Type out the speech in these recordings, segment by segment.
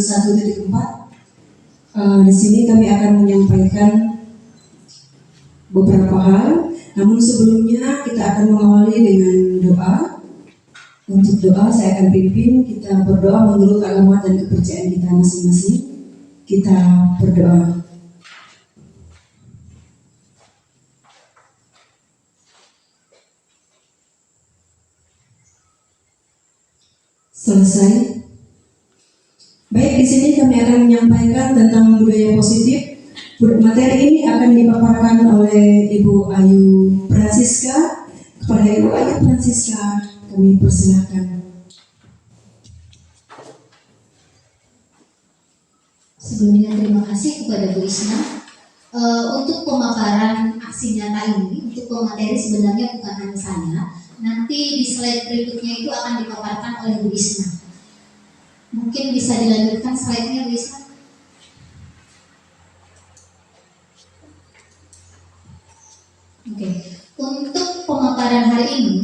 1.4. Di sini kami akan menyampaikan beberapa hal. Namun sebelumnya kita akan mengawali dengan doa. Untuk doa saya akan pimpin. Kita berdoa menurut agama dan kepercayaan kita masing-masing. Kita berdoa. Selesai. Baik, di sini kami akan menyampaikan tentang budaya positif. Materi ini akan dipaparkan oleh Ibu Ayu Francisca. Kepada Ibu Ayu Francisca, kami persilakan. Sebelumnya terima kasih kepada Bu Isna. Untuk pemaparan aksi nyata ini, untuk pemateri sebenarnya bukan hanya saya. Nanti di slide berikutnya itu akan dipaparkan oleh Bu Isna. Mungkin bisa dilanjutkan slide-nya, Bu Isna. Oke. Untuk pemaparan hari ini,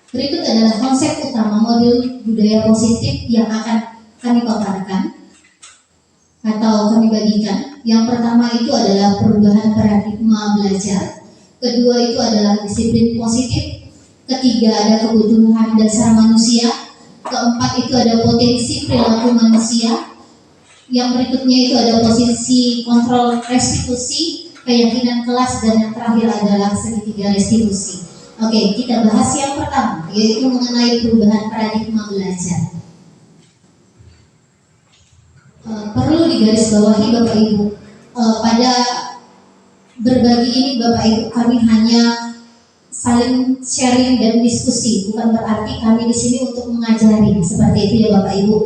berikut adalah konsep utama modul budaya positif yang akan kami paparkan atau kami bagikan. Yang pertama itu adalah perubahan paradigma belajar. Kedua itu adalah disiplin positif. Ketiga ada kebutuhan dasar manusia. Keempat itu ada potensi perilaku manusia. Yang berikutnya itu ada posisi kontrol restitusi, keyakinan kelas, dan yang terakhir adalah segitiga restitusi. Oke, kita bahas yang pertama, yaitu mengenai perubahan paradigma belajar. Perlu digarisbawahi Bapak Ibu, pada berbagi ini Bapak Ibu kami hanya saling sharing dan diskusi, bukan berarti kami di sini untuk mengajari, seperti itu ya Bapak Ibu.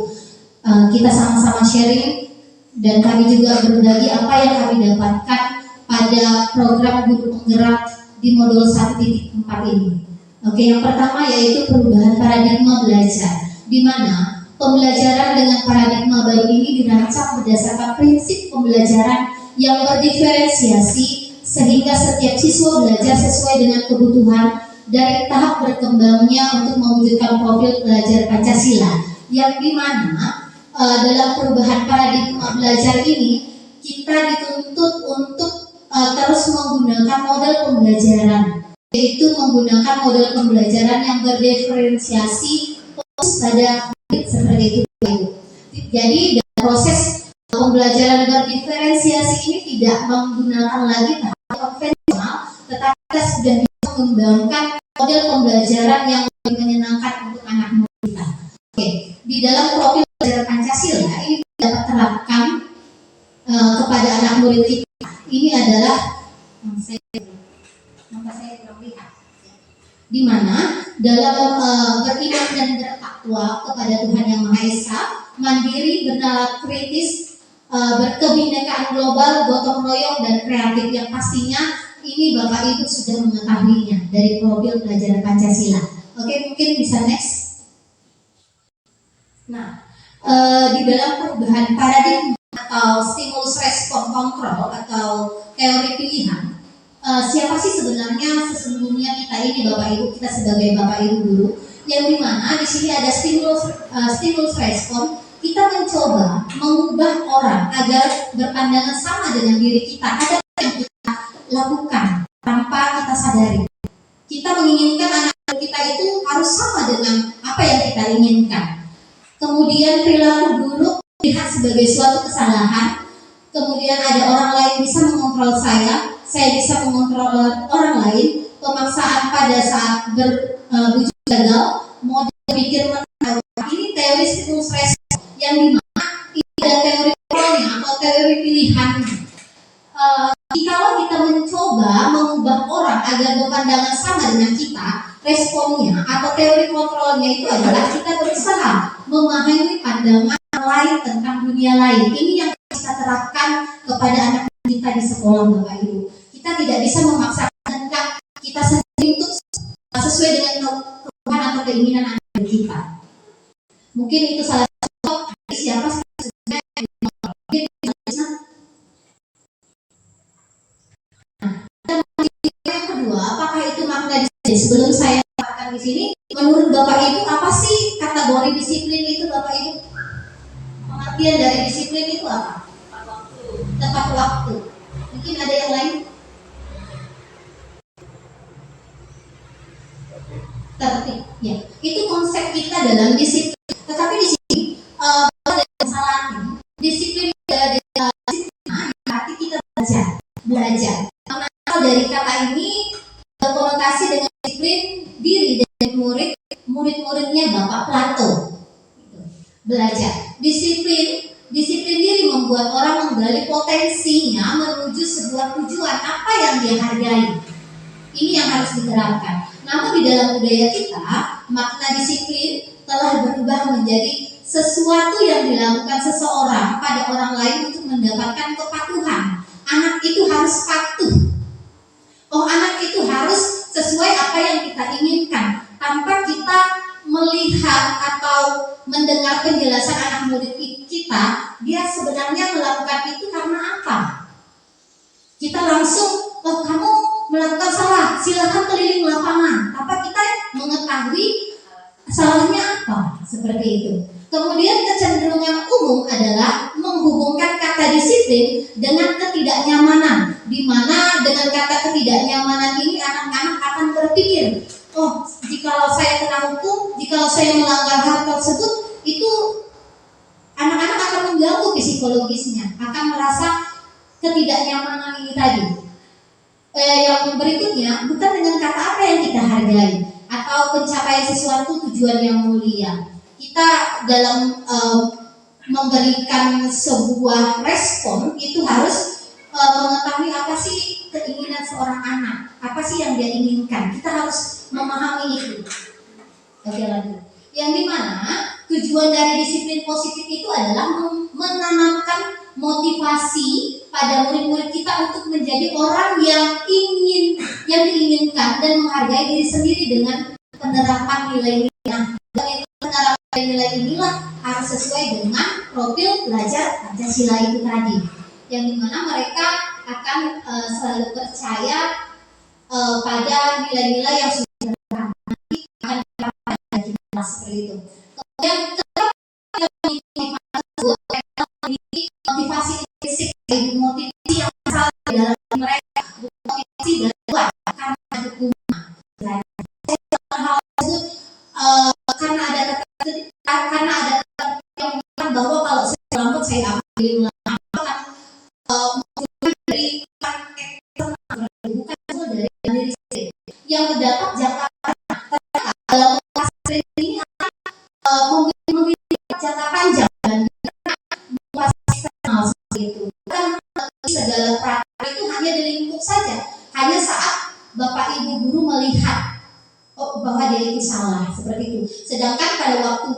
Kita sama-sama sharing dan kami juga berbagi apa yang kami dapatkan pada program guru penggerak di modul 1.4 ini. Oke, yang pertama yaitu perubahan paradigma belajar, di mana pembelajaran dengan paradigma baru ini dirancang berdasarkan prinsip pembelajaran yang berdiferensiasi, sehingga setiap siswa belajar sesuai dengan kebutuhan dari tahap berkembangnya untuk mewujudkan profil pelajar Pancasila, yang dimana dalam perubahan paradigma belajar ini kita dituntut untuk terus menggunakan model pembelajaran, yaitu menggunakan model pembelajaran yang berdiferensiasi fokus pada seperti itu. Jadi dalam proses pembelajaran berdiferensiasi ini tidak menggunakan lagi tahap konvensional, tetapi kita sudah bisa mengembangkan model pembelajaran yang lebih menyenangkan untuk anak murid kita. Oke, di dalam profil pelajar Pancasila ini dapat terapkan kepada anak murid kita. Ini adalah di mana dalam beriman dan bertakwa kepada Tuhan Yang Maha Esa, mandiri, bernalar kritis, berkebinekaan global, gotong royong, dan kreatif, yang pastinya ini Bapak Ibu sudah mengetahuinya dari profil pelajaran Pancasila. Oke, mungkin bisa next. Nah, di dalam perubahan paradigma atau stimulus respon kontrol atau teori pilihan, siapa sih sebenarnya sesungguhnya kita ini Bapak Ibu, kita sebagai Bapak Ibu guru, yang dimana di sini ada stimulus respon. Kita mencoba mengubah orang agar berpandangan sama dengan diri kita. Ada yang kita lakukan tanpa kita sadari. Kita menginginkan anak kita itu harus sama dengan apa yang kita inginkan. Kemudian perilaku buruk dilihat sebagai suatu kesalahan. Kemudian ada orang lain bisa mengontrol saya bisa mengontrol orang lain. Pemaksaan pada saat berwujud gagal, model pikir menang. Ini teori stimulus respon, yang dimana ini ada teori kontrolnya atau teori pilihan. Kalau kita mencoba mengubah orang agar berpandangan sama dengan kita, responnya atau teori kontrolnya itu adalah kita berusaha memahami pandangan lain tentang dunia lain. Ini yang kita terapkan kepada anak kita di sekolah Bapak Ibu. Kita tidak bisa memaksakan kita sendiri untuk sesuai dengan kebutuhan atau keinginan anak kita. Mungkin itu salah satu siapa sebenarnya yang kedua, apakah itu makna disiplin? Sebelum saya katakan di sini, menurut Bapak Ibu apa sih kategori disiplin itu Bapak Ibu? Pengertian dari Disiplin itu apa? Tepat waktu. Mungkin ada yang lain? Tertib. Ya, itu konsep kita dalam disiplin. Tetapi di sini ada kesalahan. Disiplin adalah disiplin arti kita belajar. Karena dari kata ini berkonotasi dengan disiplin diri dari murid-muridnya Bapak Plato. Belajar. Disiplin diri membuat orang menggali potensinya menuju sebuah tujuan apa yang dia hargai. Ini yang harus diterapkan. Namun di dalam budaya kita, makna disiplin telah berubah menjadi sesuatu yang dilakukan seseorang pada orang lain untuk mendapatkan kepatuhan. Anak itu harus patuh. Oh, anak itu harus sesuai apa yang kita inginkan. Tanpa kita melihat atau mendengar penjelasan anak murid kita, dia sebenarnya melakukan itu karena apa? Kita langsung, oh kamu melakukan salah, silakan keliling lapangan. Apa kita mengetahui salahnya apa? Seperti itu. Kemudian kecenderungan umum adalah menghubungkan kata disiplin dengan ketidaknyamanan, di mana dengan kata ketidaknyamanan ini anak-anak akan berpikir, oh jikalau saya kena hukum, jikalau saya melanggar hal tersebut, itu anak-anak akan mengganggu psikologisnya, akan merasa ketidaknyamanan ini tadi. Yang berikutnya, bukan dengan kata apa yang kita hargai atau pencapaian sesuatu tujuan yang mulia. Kita dalam memberikan sebuah respon itu harus mengetahui apa sih keinginan seorang anak, apa sih yang dia inginkan. Kita harus memahami itu. Oke, lanjut. Yang dimana tujuan dari disiplin positif itu adalah menanamkan motivasi pada murid-murid kita untuk menjadi orang yang diinginkan dan menghargai diri sendiri dengan penerapan nilai-nilai. Penerapan nilai inilah harus sesuai dengan profil pelajar Pancasila itu tadi, yang dimana mereka akan selalu percaya pada nilai-nilai yang sudah nanti akan diterapkan di kelas seperti itu. Kemudian memiliki motivasi fisik, motivasi yang salah di dalam mereka, motivasi dari luar karena dukungan. Hal tersebut karena ada yang mengatakan bahwa kalau saya selamat saya akan pilih dari bukan dari diri sendiri yang terdapat jangka dalam proses ini memiliki jangka panjang dan eksternal seperti itu. Kan segala praktek itu hanya di lingkup saja, hanya saat Bapak Ibu guru melihat bahwa dia itu salah seperti itu. Sedangkan pada waktu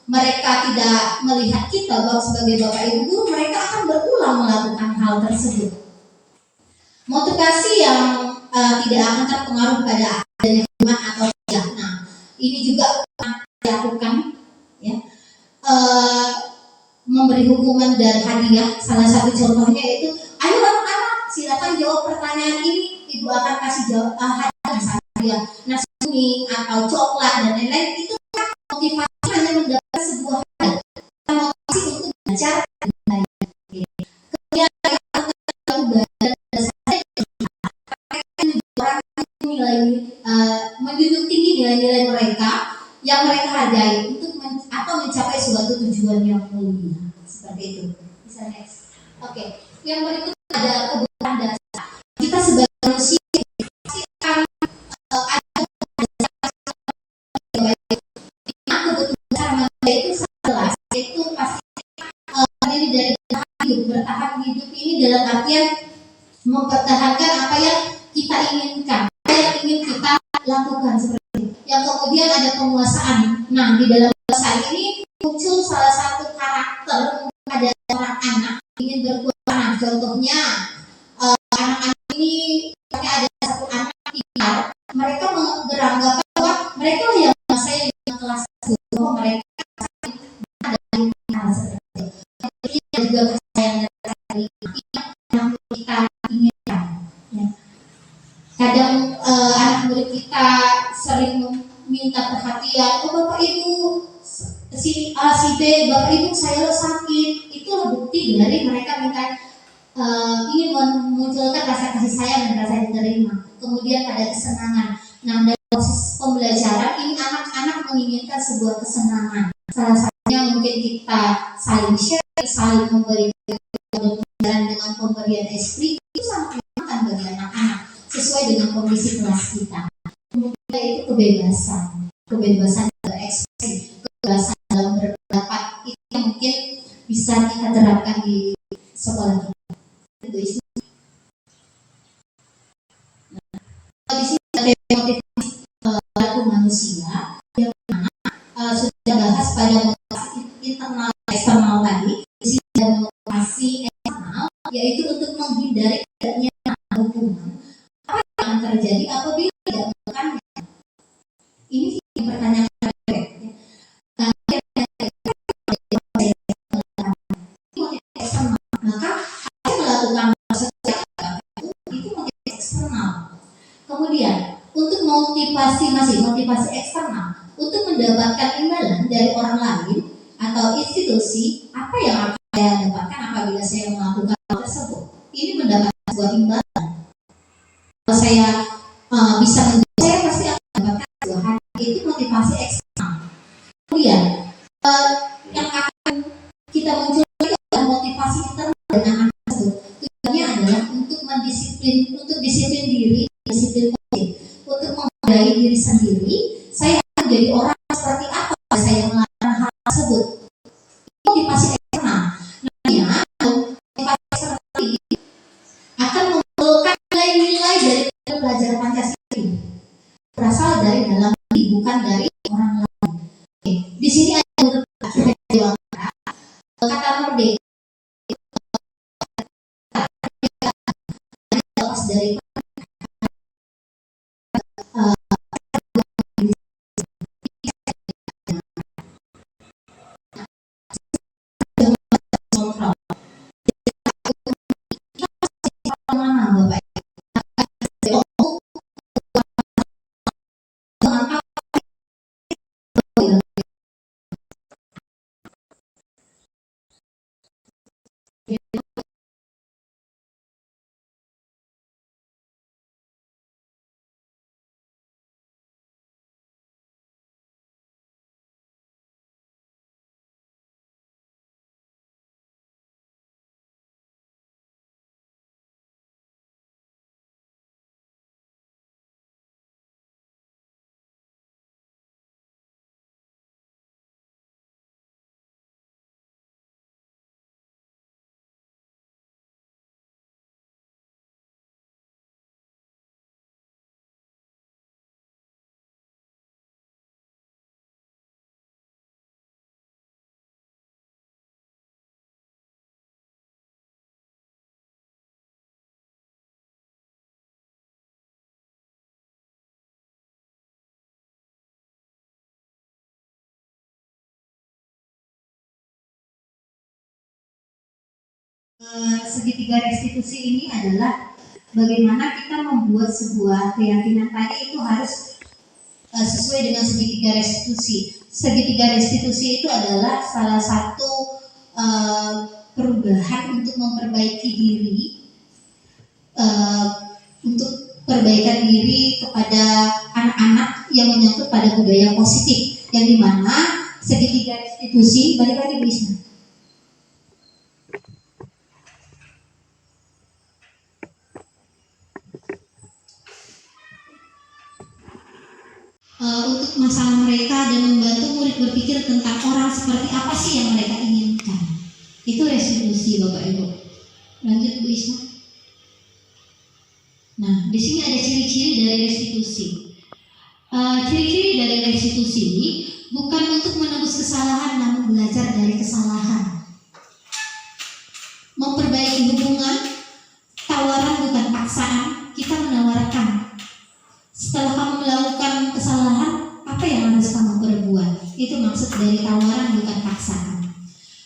mereka tidak melihat kita bahwa sebagai Bapak Ibu guru, mereka akan berulang melakukan hal tersebut. Motivasi yang tidak akan terpengaruh pada adanya iman atau tidak. Nah, ini juga dilakukan, ya. Memberi hukuman dan hadiah. Salah satu contohnya yaitu, ayo anak-anak silakan jawab pertanyaan ini, ibu akan kasih jawab hadiah nasi kuning atau coklat dan lain-lain. Itu motivasi hanya mendapat sebuah hal, motivasi untuk belajar dan lain-lain. Kemudian menjunjung tinggi nilai-nilai mereka yang mereka hargai untuk mencapai suatu tujuan yang mulia seperti itu. Bisa next. Oke. Yang berikutnya ada kebutuhan dasar. Kita sebagai manusia akan ada kebutuhan dasar manusia itu jelas, itu pasti terdiri dari bertahan hidup ini dalam artian mempertahankan apa yang kita inginkan, apa yang ingin kita lakukan seperti itu. Yang kemudian ada penguasaan. Nah, di dalam penguasaan ini muncul salah satu karakter pada seorang anak ingin berkuasa. Contohnya anak-anak ini ada satu anak pintar, mereka beranggapan bahwa mereka yang menguasai kelas bahwa mereka ada pintar seperti itu. Dan juga yang dari yang kita inginkan. Ya. Kadang anak murid kita sering minta perhatian, oh Bapak Ibu si A si B, Bapak Ibu saya sakit, itu bukti dari mereka minta ingin memunculkan rasa kasih sayang dan rasa diterima. Kemudian ada kesenangan. Nah, dalam proses pembelajaran ini anak-anak menginginkan sebuah kesenangan. Salah satunya mungkin kita saling share, saling memberikan pembelajaran dengan pemberian esprit, itu sangat menyenangkan bagi anak-anak sesuai dengan kondisi kelas kita. Kemudian itu kebebasan berekspresi, kebebasan dalam berpendapat, itu yang mungkin bisa kita terapkan di sekolah kita. Di sini ada motivasi perilaku manusia yang mana sudah bahas pada motivasi internal eksternal tadi. Di sini ada motivasi eksternal, yaitu untuk menghindari adanya hubungan. Apa yang akan terjadi apabila tidak melakukannya? Ini pertanyaan motivasi eksternal, maka melakukan itu motivasi eksternal. Kemudian untuk motivasi eksternal, untuk mendapatkan imbalan dari orang lain atau institusi, apa yang akan saya dapatkan apabila saya melakukan hal tersebut? Ini mendapatkan sebuah imbalan. Kalau saya bisa menjawab, saya pasti akan mendapatkan sebuah hadiah. Itu motivasi eksternal. Kemudian yang akan kita munculkan itu adalah motivasi internal dengan anak tersebut. Tujuannya adalah untuk disiplin diri, disiplin positif, untuk menghargai diri sendiri. Saya akan menjadi orang seperti apa saya melakukan hal tersebut. Itu motivasi eksternal. Nantinya motivasi eksternal ini akan mengumpulkan nilai-nilai dari belajar Pancasila ini, berasal dari dalam diri, bukan dari orang lain. Oke. Di sini ada beberapa kata merdeka dari segitiga restitusi ini adalah bagaimana kita membuat sebuah keyakinan tadi itu harus sesuai dengan segitiga restitusi. Segitiga restitusi itu adalah salah satu perubahan untuk memperbaiki diri, untuk perbaikan diri kepada anak-anak yang menyangkut pada budaya positif, yang dimana segitiga restitusi balik lagi bisa. Untuk masalah mereka dan membantu murid berpikir tentang orang seperti apa sih yang mereka inginkan. Itu restitusi, Bapak Ibu. Lanjut Bu Isma. Nah, di sini ada ciri-ciri dari restitusi. Ciri-ciri dari restitusi ini bukan untuk menebus kesalahan, namun belajar dari kesalahan. Memperbaiki hubungan, tawaran bukan paksaan, kita menawarkan. Setelah kamu melakukan kesalahan, apa yang harus kamu perbuat? Itu maksud dari tawaran bukan paksaan.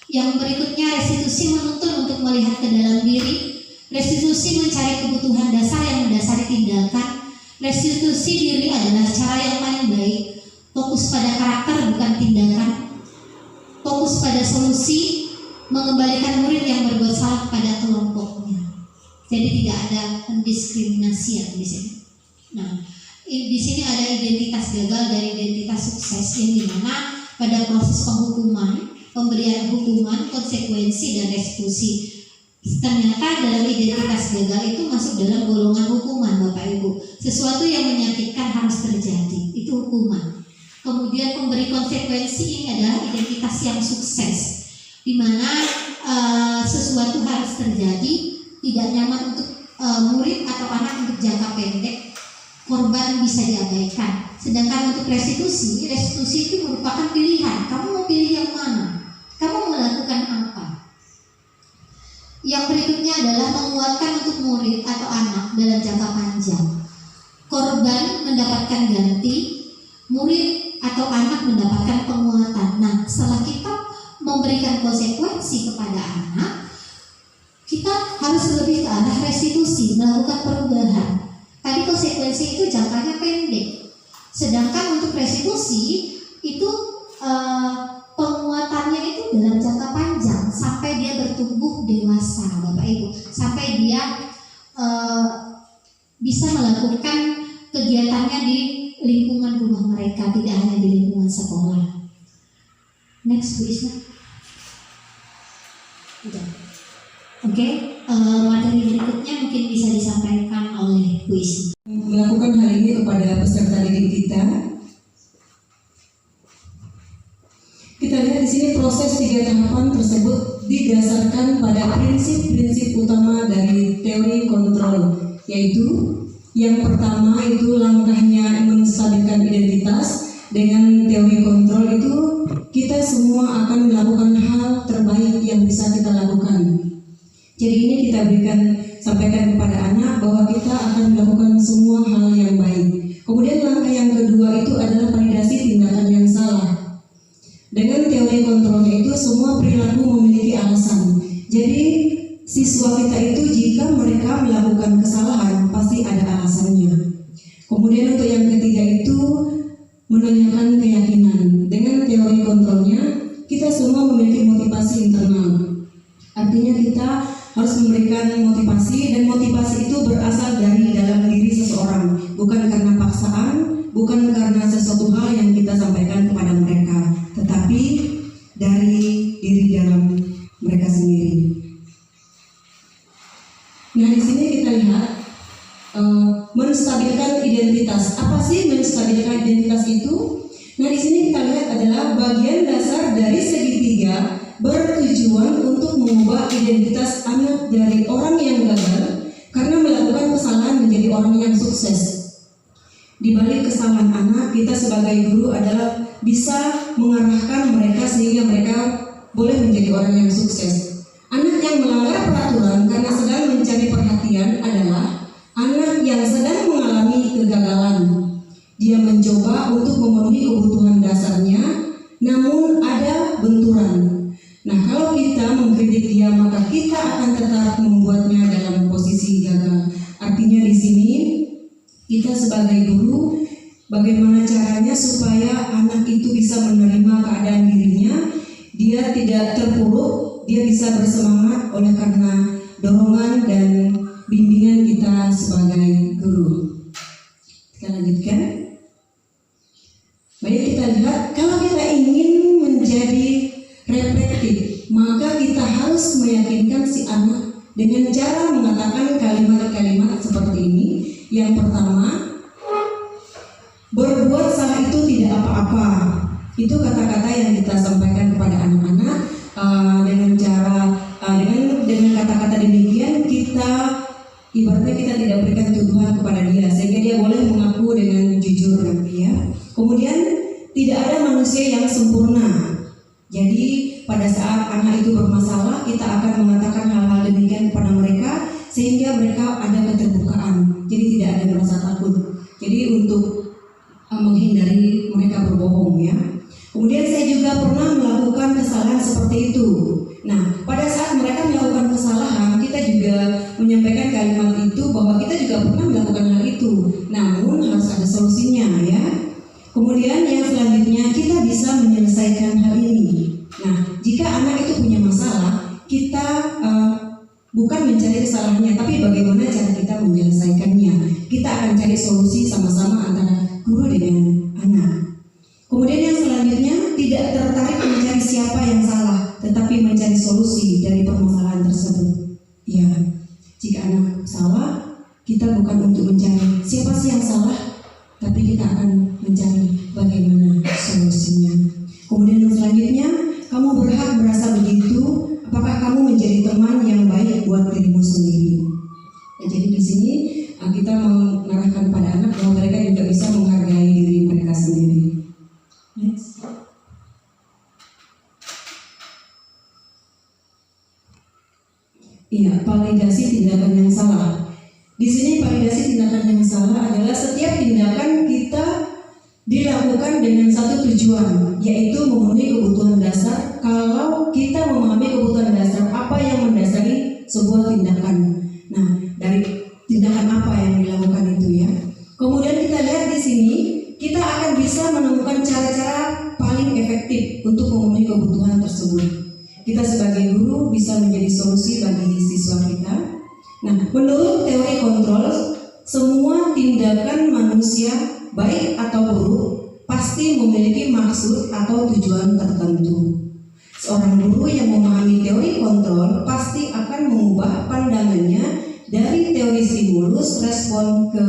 Yang berikutnya, restitusi menuntun untuk melihat ke dalam diri. Restitusi mencari kebutuhan dasar yang mendasari tindakan. Restitusi diri adalah cara yang paling baik. Fokus pada karakter bukan tindakan. Fokus pada solusi mengembalikan murid yang berbuat salah pada kelompoknya. Jadi tidak ada pendiskriminasian di sini. Nah, di sini ada identitas gagal dan identitas sukses yang dimana pada proses penghukuman, pemberian hukuman, konsekuensi dan restitusi. Ternyata dalam identitas gagal itu masuk dalam golongan hukuman, Bapak Ibu. Sesuatu yang menyakitkan harus terjadi, itu hukuman. Kemudian pemberi konsekuensi ini adalah identitas yang sukses, di mana sesuatu harus terjadi, tidak nyaman untuk murid atau anak untuk jangka pendek, korban bisa diabaikan. Sedangkan untuk restitusi itu merupakan pilihan. Kamu mau pilih yang mana? Kamu melakukan apa? Yang berikutnya adalah menguatkan untuk murid atau anak dalam jangka panjang. Korban mendapatkan ganti, murid atau anak mendapatkan penguatan. Nah, setelah kita memberikan konsekuensi kepada anak, kita harus lebih ke arah restitusi, melakukan perubahan. Tadi konsekuensi itu jangkanya pendek, sedangkan untuk restitusi itu penguatannya itu dalam jangka panjang sampai dia bertumbuh dewasa, Bapak Ibu, sampai dia bisa melakukan kegiatannya di lingkungan rumah mereka, tidak hanya di lingkungan sekolah. Next, Bu Isma. Udah. Oke, materi berikutnya mungkin bisa disampaikan oleh Bu Isma. Melakukan hal ini kepada peserta didik kita. Kita lihat di sini proses 3 tahapan tersebut didasarkan pada prinsip-prinsip utama dari teori kontrol, yaitu yang pertama itu langkahnya menstabilkan identitas. Dengan teori kontrol itu kita semua akan melakukan hal terbaik yang bisa kita lakukan. Jadi ini kita sampaikan kepada anak bahwa kita akan melakukan semua hal yang baik. Kemudian langkah yang kedua itu adalah validasi tindakan yang salah. Dengan teori kontrolnya itu semua perilaku memiliki alasan. Jadi siswa kita itu jika mereka melakukan kesalahan pasti ada alasannya. Kemudian untuk yang ketiga itu menanyakan keyakinan. Dengan teori kontrolnya kita semua memiliki motivasi internal. Artinya kita harus memberikan motivasi, dan motivasi itu berasal dari dalam diri seseorang, bukan karena paksaan, bukan karena sesuatu hal yang kita sampaikan kepada mereka, tetapi dari diri dalam mereka sendiri. Nah, di sini kita lihat menstabilkan identitas. Apa sih menstabilkan identitas itu? Nah, di sini kita lihat adalah bagian dasar dari segitiga bertujuan untuk mengubah identitas anak dari orang yang gagal karena melakukan kesalahan menjadi orang yang sukses. Di balik kesalahan anak, kita sebagai guru adalah bisa mengarahkan mereka sehingga mereka boleh menjadi orang yang sukses. Anak yang melanggar peraturan karena sedang mencari perhatian adalah anak yang sedang mengalami kegagalan. Dia mencoba untuk memenuhi kebutuhan dasarnya, namun ada benturan. Nah, kalau kita mengkritik dia, maka kita akan tetap membuatnya dalam posisi gagal. Artinya di sini kita sebagai guru, bagaimana caranya supaya anak itu bisa menerima keadaan dirinya, dia tidak terpuruk, dia bisa bersemangat oleh karena dorongan dan bimbingan kita sebagai guru. Kita lanjutkan. Baik, kita lihat kalau kita ingin menjadi reflektif, maka kita harus meyakinkan si anak dengan cara mengatakan kalimat-kalimat seperti ini. Yang pertama, berbuat salah itu tidak apa-apa. Itu kata-kata yang kita sampaikan kepada anak-anak dengan cara dengan kata-kata demikian kita ibaratnya kita tidak berikan tuduhan kepada dia sehingga dia boleh mengaku dengan jujur nanti ya. Kemudian tidak ada manusia yang sempurna. Jadi pada saat anak itu bermasalah, kita akan mengatakan hal-hal demikian kepada mereka sehingga mereka ada keterbukaan. Jadi tidak ada merasa takut. Jadi untuk menghindari mereka berbohong ya. Kemudian saya juga pernah melakukan kesalahan seperti itu. Nah, pada saat mereka melakukan kesalahan, kita juga menyampaikan kalimat itu bahwa kita juga pernah melakukan hal itu. Namun harus ada solusinya ya. Kemudian yang selanjutnya kita bisa menyelesaikan hal ini. Nah, jika anak itu punya masalah, bukan mencari kesalahannya, tapi bagaimana cara kita menyelesaikannya. Kita akan cari solusi sama-sama antara guru dengan anak. Kemudian yang selanjutnya, tidak tertarik mencari siapa yang salah, tetapi mencari solusi dari permasalahan tersebut. Ya, jika anak salah, kita bukan untuk mencari siapa sih yang salah, tapi kita akan mencari bagaimana solusinya. Kemudian yang selanjutnya, kamu berhak merasa begitu. Apakah kamu menjadi teman yang baik buat dirimu sendiri? Ya, jadi di sini kita mengarahkan pada anak bahwa mereka juga bisa menghargai diri mereka sendiri. Next. Iya, validasi tindakan yang salah. Di sini validasi tindakan yang salah adalah setiap tindakan kita dilakukan dengan satu tujuan, yaitu memenuhi kebutuhan dasar. Kalau kita memahami kebutuhan dasar, apa yang mendasari sebuah tindakan. Nah, dari tindakan apa yang dilakukan itu ya. Kemudian kita lihat di sini, kita akan bisa menemukan cara-cara paling efektif untuk memenuhi kebutuhan tersebut. Kita sebagai guru bisa menjadi solusi bagi siswa kita. Nah, menurut teori kontrol, semua tindakan manusia baik atau buruk pasti memiliki maksud atau tujuan tertentu. Seorang guru yang memahami teori kontrol pasti akan mengubah pandangannya dari teori stimulus respon ke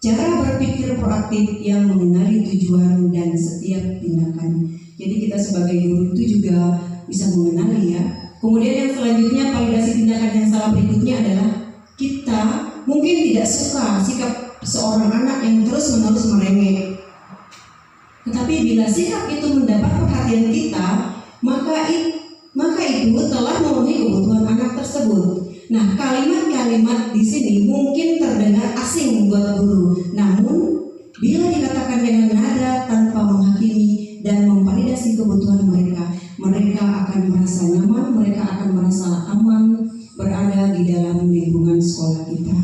cara berpikir proaktif yang mengenali tujuan dan setiap tindakan. Jadi kita sebagai guru itu juga bisa mengenali ya. Kemudian yang selanjutnya, validasi tindakan yang salah berikutnya adalah kita mungkin tidak suka sikap seorang anak yang terus-menerus merengek. Tetapi bila sikap itu mendapat perhatian kita, maka itu telah memenuhi kebutuhan anak tersebut. Nah, kalimat-kalimat di sini mungkin terdengar asing buat guru. Namun, bila dikatakan dengan nada tanpa menghakimi dan memvalidasi kebutuhan mereka, mereka akan merasa nyaman, mereka akan merasa aman berada di dalam lingkungan sekolah kita.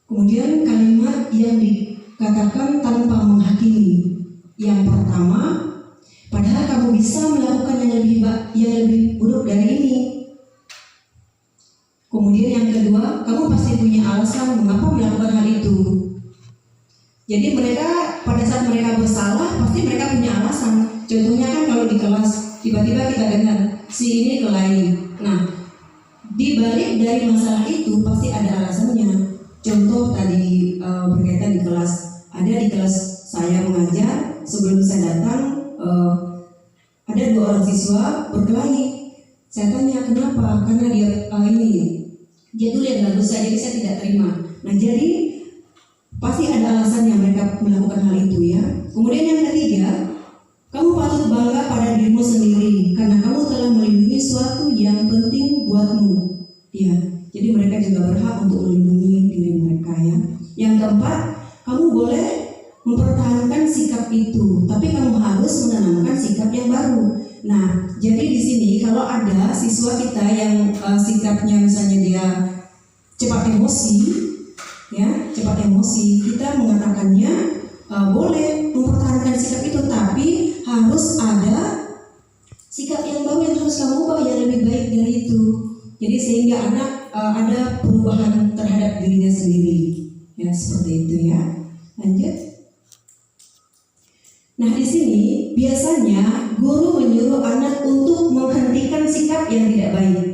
Kemudian kalimat yang dikatakan tanpa menghakimi. Yang pertama, padahal kamu bisa melakukan yang lebih buruk dari ini. Kemudian yang kedua, kamu pasti punya alasan mengapa melakukan hal itu. Jadi mereka pada saat mereka bersalah pasti mereka punya alasan. Contohnya kan kalau di kelas tiba-tiba kita dengar si ini kelahi. Nah, di balik dari masalah itu pasti ada alasannya. Contoh tadi berkaitan di kelas, ada di kelas saya mengajar, sebelum saya datang ada 2 orang siswa berkelahi. Saya tanya kenapa? Karena dia tuh lihat lagu saya, jadi saya tidak terima. Nah, jadi pasti ada alasannya mereka melakukan hal itu ya. Kemudian yang ketiga, kamu patut bangga pada dirimu sendiri karena kamu telah melindungi sesuatu yang penting buatmu. Ya, jadi mereka juga berhak untuk melindungi diri mereka ya. Yang keempat, kamu boleh mempertahankan sikap itu, tapi kamu harus menanamkan sikap yang baru. Nah, jadi di sini kalau ada siswa kita yang sikapnya misalnya dia cepat emosi, ya, kita mengatakannya boleh mempertahankan sikap itu, tapi harus ada sikap yang baru yang harus kamu ubah yang lebih baik dari itu. Jadi sehingga anak ada perubahan terhadap dirinya sendiri, ya seperti itu ya. Lanjut. Nah, di sini biasanya guru menyuruh anak untuk menghentikan sikap yang tidak baik.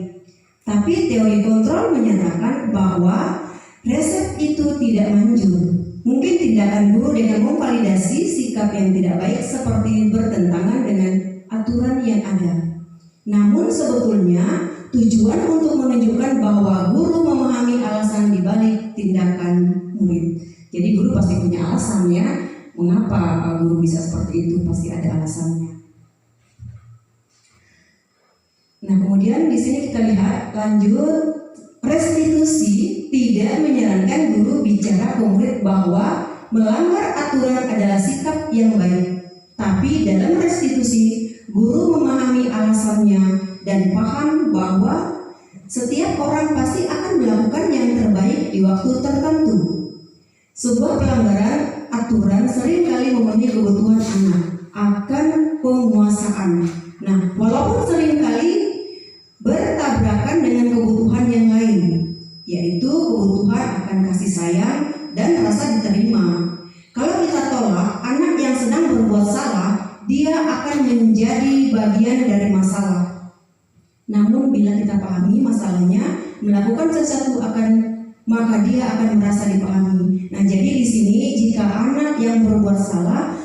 Tapi teori kontrol menyatakan bahwa resep itu tidak manjur. Mungkin tindakan guru dengan memvalidasi sikap yang tidak baik seperti bertentangan dengan aturan yang ada. Namun sebetulnya tujuan untuk menunjukkan bahwa guru memahami alasan dibalik tindakan murid. Jadi guru pasti punya alasan ya. Mengapa guru bisa seperti itu? Pasti ada alasannya. Nah, kemudian di sini kita lihat lanjut, restitusi tidak menyarankan guru bicara ke murid bahwa melanggar aturan adalah sikap yang baik. Tapi dalam restitusi, guru memahami alasannya dan paham bahwa setiap orang pasti akan melakukan yang terbaik di waktu tertentu. Sebuah pelanggaran aturan seringkali memenuhi kebutuhan anak akan penguasaan. Nah, walaupun seringkali bertabrakan akan kasih sayang dan rasa diterima. Kalau kita tolak anak yang sedang berbuat salah, dia akan menjadi bagian dari masalah. Namun bila kita pahami masalahnya, melakukan sesuatu maka dia akan merasa dipahami. Nah, jadi di sini jika anak yang berbuat salah,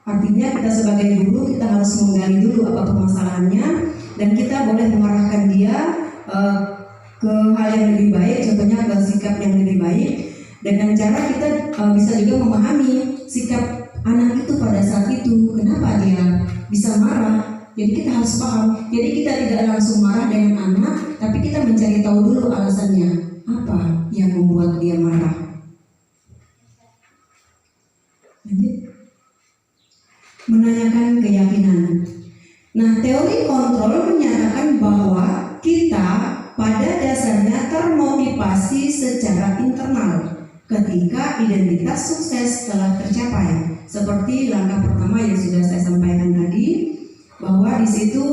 artinya kita sebagai guru kita harus menggali dulu apa permasalahannya, dan kita boleh mengarahkan dia ke hal yang lebih baik, contohnya ke sikap yang lebih baik. Dengan cara kita bisa juga memahami sikap anak itu pada saat itu, kenapa dia bisa marah. Jadi kita harus paham. Jadi kita tidak langsung marah dengan anak, tapi kita mencari tahu dulu alasannya apa yang membuat dia marah. Lanjut. Menanyakan keyakinan. Nah, teori kontrol menyatakan bahwa kita pada dasarnya termotivasi secara internal ketika identitas sukses telah tercapai. Seperti langkah pertama yang sudah saya sampaikan tadi, bahwa di situ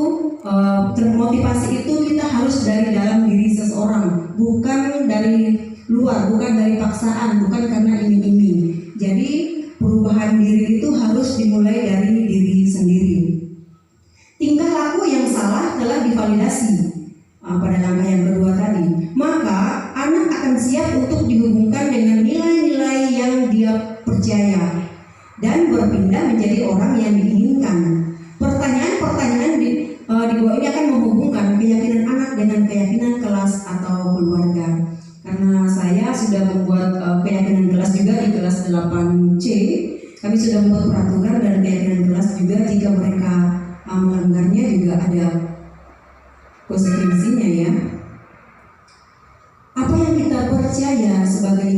termotivasi itu kita harus dari dalam diri seseorang, bukan dari luar, bukan dari paksaan, bukan karena iming-iming. Jadi perubahan diri itu harus dimulai dari diri sendiri. Tingkah laku yang salah telah divalidasi pada langkah yang kedua tadi, maka anak akan siap untuk dihubungkan dengan nilai-nilai yang dia percaya dan berpindah menjadi orang yang diinginkan. Pertanyaan-pertanyaan di bawah ini akan menghubungkan keyakinan anak dengan keyakinan kelas atau keluarga. Karena saya sudah membuat keyakinan kelas juga di kelas 8C, kami sudah membuat peraturan dan keyakinan kelas juga jika mereka melanggarnya juga ada konsekuensinya ya. Apa yang kita percaya sebagai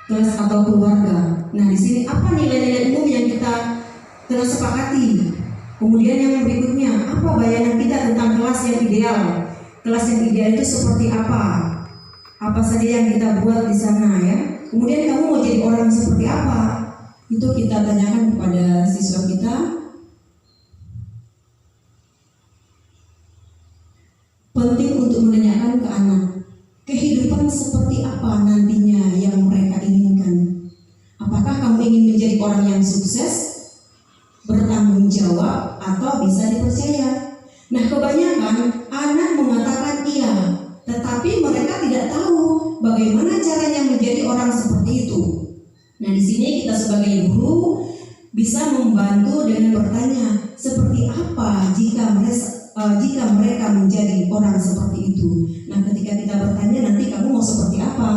kelas atau keluarga. Nah, di sini apa nilai-nilai umum yang kita telah sepakati. Kemudian yang berikutnya, apa bayangan kita tentang kelas yang ideal. Kelas yang ideal itu seperti apa? Apa saja yang kita buat di sana ya. Kemudian kamu mau jadi orang seperti apa? Itu kita tanyakan kepada siswa kita. Penting untuk menanyakan ke anak, kehidupan seperti apa nantinya yang mereka inginkan. Apakah kamu ingin menjadi orang yang sukses, bertanggung jawab, atau bisa dipercaya? Nah, kebanyakan anak mengatakan iya, tetapi mereka tidak tahu bagaimana caranya menjadi orang seperti itu. Nah, di sini kita sebagai guru bisa membantu dengan bertanya, seperti apa jika mereka menjadi orang seperti itu. Nah, ketika kita bertanya, nanti kamu mau seperti apa?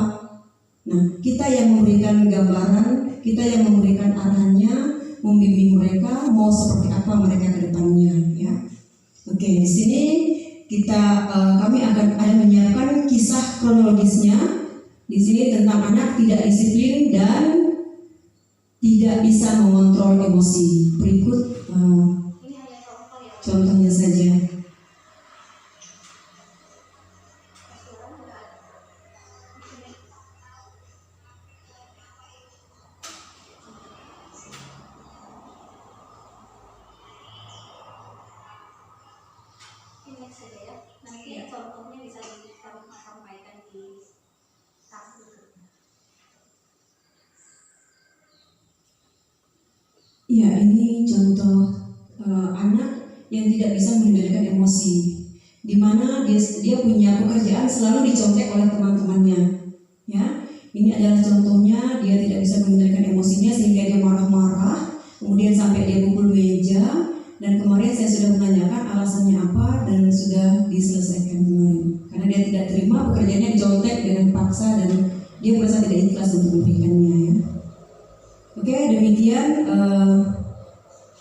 Nah, kita yang memberikan gambaran, kita yang memberikan arahannya, membimbing mereka mau seperti apa mereka ke depannya ya. Oke, di sini kami akan menyiapkan kisah kronologisnya. Di sini tentang anak tidak disiplin dan tidak bisa mengontrol emosi. Berikut contohnya saja. Saja ya. Nanti contohnya bisa kita sampaikan di kelas berikutnya. Ya, ini contoh anak yang tidak bisa mengendalikan emosi, di mana dia punya pekerjaan selalu dicontek oleh teman-temannya. Ya, ini adalah contohnya dia tidak bisa mengendalikan emosinya sehingga dia marah-marah, kemudian sampai dia pukul meja. Dan kemarin saya sudah menanyakan alasannya apa dan sudah diselesaikan kemarin. Karena dia tidak terima pekerjaannya dicontek dengan paksa dan dia merasa tidak ikhlas untuk memberikannya ya. Oke, demikian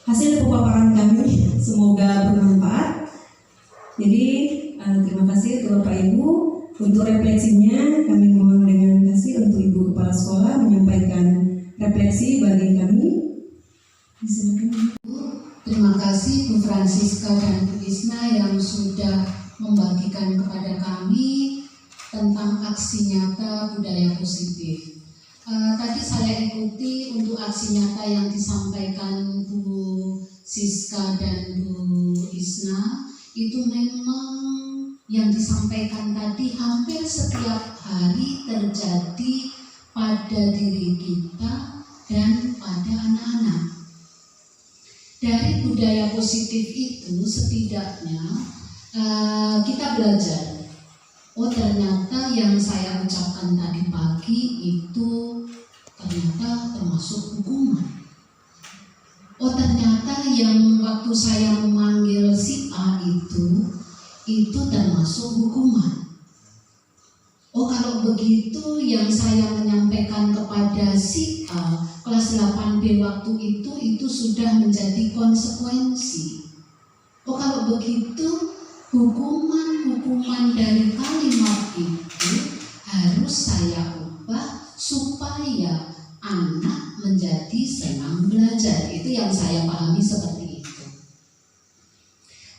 hasil pemaparan kami, semoga bermanfaat. Jadi terima kasih untuk Bapak Ibu. Untuk refleksinya kami mohon dengan kasih untuk Ibu Kepala Sekolah menyampaikan refleksi bagi kami. Silakan. Terima kasih Bu Francisca dan Bu Isna yang sudah membagikan kepada kami tentang aksi nyata budaya positif. Tadi saya ikuti untuk aksi nyata yang disampaikan Bu Siska dan Bu Isna, itu memang yang disampaikan tadi hampir setiap hari terjadi pada diri kita dan pada anak-anak. Dari budaya positif itu setidaknya kita belajar, oh ternyata yang saya ucapkan tadi pagi itu ternyata termasuk hukuman. Oh ternyata yang waktu saya memanggil si A itu termasuk hukuman. Oh kalau begitu yang saya menyampaikan kepada si A kelas 8B waktu itu sudah menjadi konsekuensi. Oh kalau begitu hukuman dari kalimat itu harus saya ubah supaya anak menjadi senang belajar. Itu yang saya pahami seperti itu.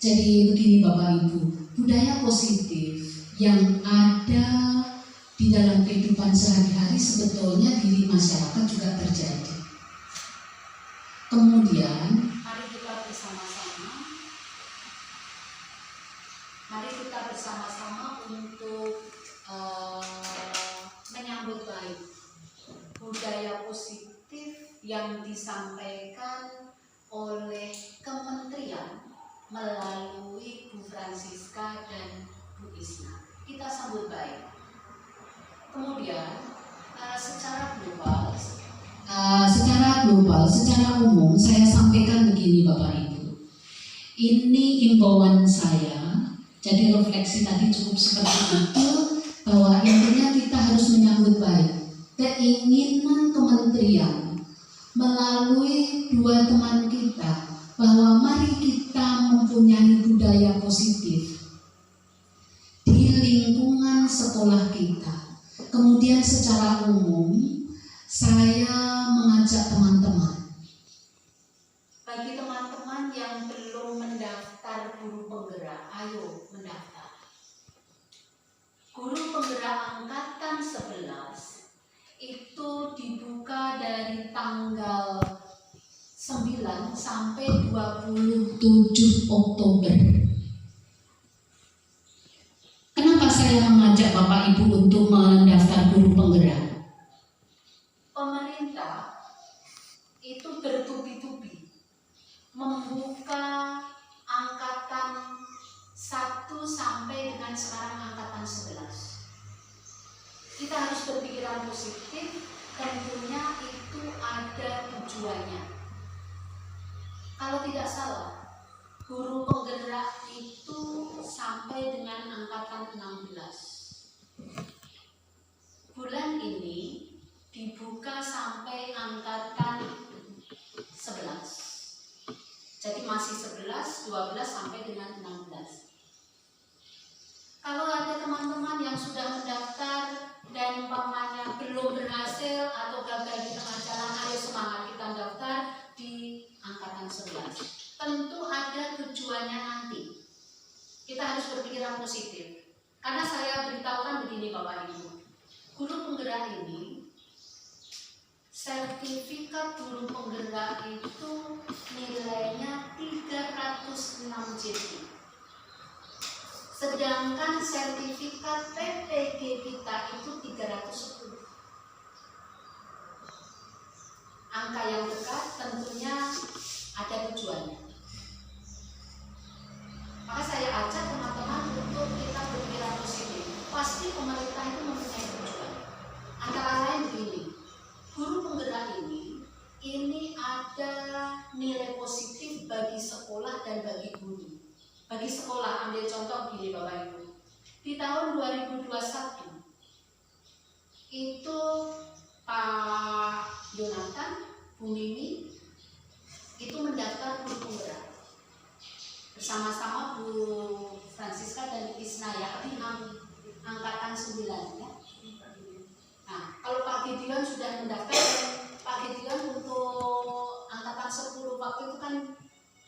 Jadi begini Bapak Ibu, budaya positif yang ada di dalam kehidupan sehari-hari sebetulnya di masyarakat juga terjadi. Kemudian mari kita bersama-sama untuk menyambut baik budaya positif yang disampaikan oleh Kementerian melalui Bu Francisca dan Bu Isna. Kita sambut baik. Kemudian secara global, secara umum saya sampaikan begini Bapak Ibu. Ini imbauan saya. Jadi refleksi tadi cukup seperti itu, bahwa intinya kita harus menyambut baik keinginan kementerian melalui dua teman kita bahwa mari kita mempunyai budaya positif di lingkungan sekolah kita. Kemudian secara umum saya mengajak teman-teman, bagi teman-teman yang belum mendaftar guru penggerak, ayo mendaftar. Guru penggerak angkatan 11 itu dibuka dari tanggal 9 sampai 27 Oktober. Kenapa saya mengajak Bapak Ibu untuk mendaftar guru penggerak? Pemerintah itu bertubi-tubi membuka angkatan 1 sampai dengan sekarang angkatan 11. Kita harus berpikiran positif, tentunya itu ada tujuannya. Kalau tidak salah, guru penggerak itu sampai dengan angkatan 16. Bulan ini dibuka sampai angkatan 11. Jadi masih 11, 12 sampai dengan 16. Kalau ada teman-teman yang sudah mendaftar dan umpamanya belum berhasil atau gagal di tengah jalan, ayo semangat kita daftar di angkatan 11. Tentu ada tujuannya nanti. Kita harus berpikiran positif. Karena saya beritahukan begini Bapak Ibu, guru penggerak ini, sertifikat guru penggerak itu nilainya 306 JP. Sedangkan sertifikat PPG kita itu 310. Angka yang dekat tentunya ada tujuannya. Maka saya ajak teman-teman untuk kita berpikiran positif. Pasti pemerintah itu mempunyai tujuan. Antara lain begini, guru penggerak ini ada nilai positif bagi sekolah dan bagi guru. Bagi sekolah, ambil contoh begini Bapak Ibu. Di tahun 2021 itu Pak Yonatan, Bu Mimi itu mendaftar guru penggerak bersama-sama Bu Francisca dan Isna ya, di angkatan 9 ya. Nah, kalau Pak Gideon sudah mendaftar, Pak Gideon untuk angkatan 10 waktu itu kan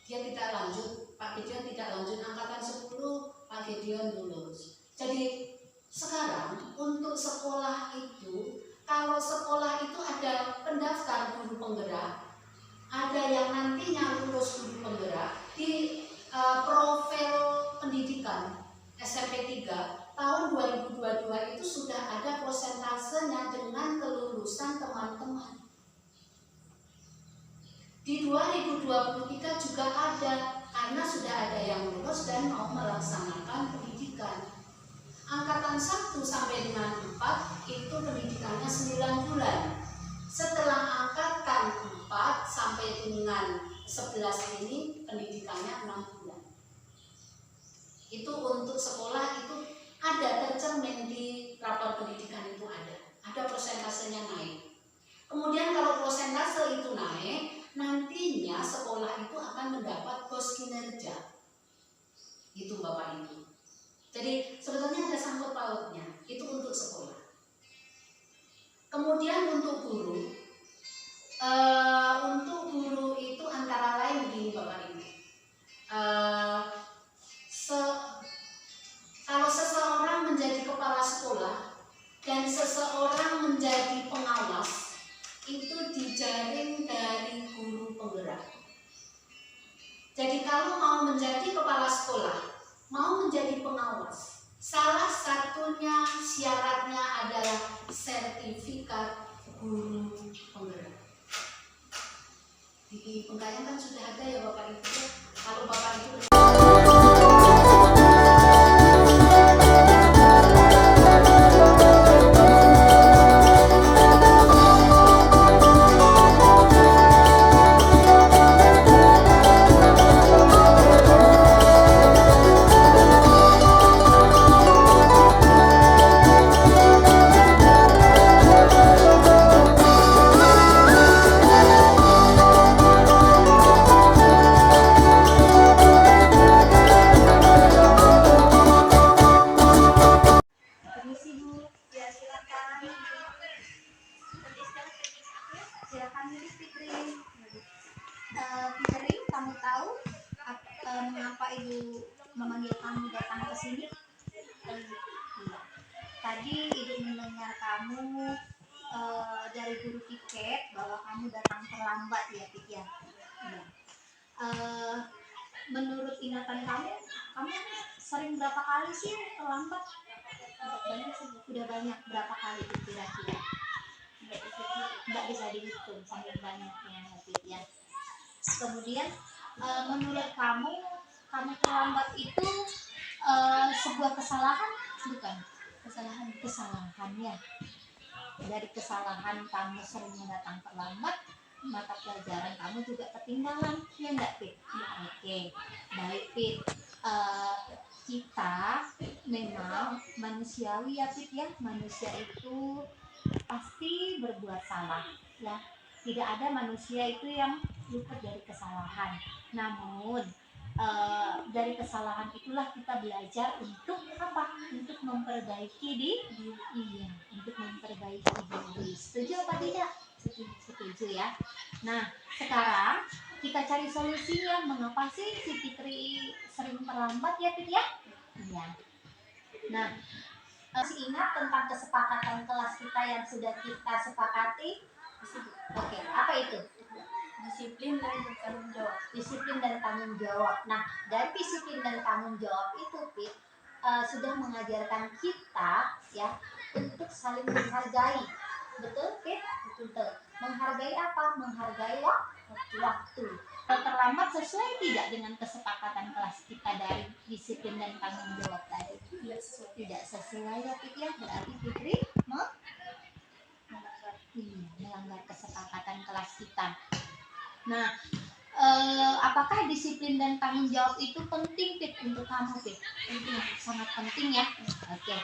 dia tidak lanjut, Pak Gideon tidak lanjut angkatan 10, Pak Gideon lulus. Jadi sekarang untuk sekolah itu, kalau sekolah itu ada pendaftar guru penggerak, ada yang nantinya lulus guru penggerak di profil pendidikan SMP 3 tahun 2022 itu sudah ada prosentasenya dengan kelulusan teman-teman. Di 2023 juga ada, karena sudah ada yang lulus dan mau melaksanakan pendidikan. Angkatan 1 sampai dengan 4 itu pendidikannya 9 bulan. Setelah angkatan 4 sampai dengan 11 ini pendidikannya 6 bulan. Itu untuk sekolah itu ada tercermin di rapor pendidikan itu ada persentasenya naik. Kemudian kalau persentase itu naik, nantinya sekolah itu akan mendapat pos kinerja. Itu Bapak Ibu. Jadi sebetulnya ada sangkut pautnya, itu untuk sekolah. Kemudian untuk guru, itu antara lain begini Bapak Ibu. Kalau seseorang menjadi kepala sekolah dan seseorang menjadi pengawas, itu dijaring dari guru penggerak. Jadi kalau mau menjadi kepala sekolah, mau menjadi pengawas, salah satunya syaratnya adalah sertifikat guru penggerak. Di Pengkayang kan sudah ada ya Bapak Ibu. Kalau Bapak Ibu silakan Miss Fitri. Fitri, kamu tahu mengapa Ibu memanggil kamu datang ke sini? Iya. Tadi Ibu mendengar kamu dari guru tiket bahwa kamu datang terlambat ya, Fit ya. Iya. Menurut ingatan kamu sering berapa kali sih terlambat? Udah banyak berapa kali kira-kira? Nggak bisa dihitung saking banyaknya ya. Kemudian menurut kamu terlambat itu sebuah kesalahan bukan? Kesalahan ya. Dari kesalahan kamu sering datang terlambat, mata pelajaran kamu juga ketinggalan ya enggak Fit? Ya, oke. Baik Fit. Kita memang manusiawi ya Fit ya. Manusia itu pasti berbuat salah ya. Tidak ada manusia itu yang luput dari kesalahan. Namun dari kesalahan itulah kita belajar untuk apa? Untuk memperbaiki iya, untuk memperbaiki diri. Setuju apa tidak? Setuju ya. Nah, sekarang kita cari solusinya. Mengapa sih si Fitri sering terlambat ya Fit ya? Iya. Nah, masih ingat tentang kesepakatan kelas kita yang sudah kita sepakati? Oke, apa itu? Disiplin dan tanggung jawab. Disiplin dan tanggung jawab. Nah, dari disiplin dan tanggung jawab itu, Fit, sudah mengajarkan kita ya untuk saling menghargai. Betul, Fit? Betul. Menghargai apa? Menghargai waktu. Kalau terlambat sesuai tidak dengan kesepakatan kelas kita dari disiplin dan tanggung jawab tadi? Tidak sesuai ya Fit ya. Berarti Fitri melanggar kesepakatan kelas kita. Nah, apakah disiplin dan tanggung jawab itu penting Fit untuk kamu Fit? Penting, sangat penting ya. Oke.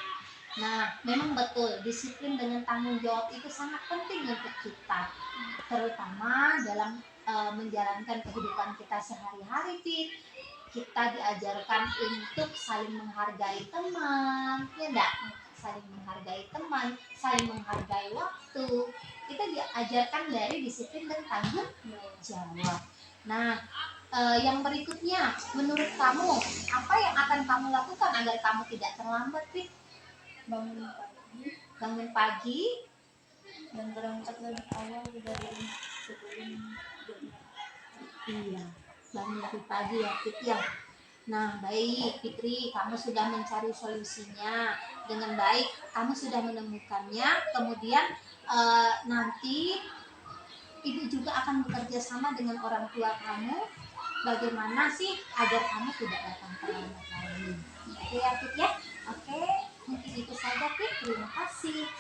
Nah, memang betul disiplin dengan tanggung jawab itu sangat penting untuk kita, terutama dalam menjalankan kehidupan kita sehari-hari Fit. Kita diajarkan untuk saling menghargai teman, ya enggak? Saling menghargai teman, saling menghargai waktu. Kita diajarkan dari disiplin dan tanggung jawab. Nah, yang berikutnya, menurut kamu apa yang akan kamu lakukan agar kamu tidak terlambat, Fit? Bangun pagi dan berangkat lebih awal dari sebelum. Iya, bangun lebih pagi ya, Fit ya. Nah, baik Fitri, kamu sudah mencari solusinya dengan baik, kamu sudah menemukannya. Kemudian nanti ibu juga akan bekerja sama dengan orang tua kamu. Bagaimana sih agar kamu tidak datang terlambat lagi? Oke ya, Fit ya? Oke, mungkin itu saja Fit. Terima kasih.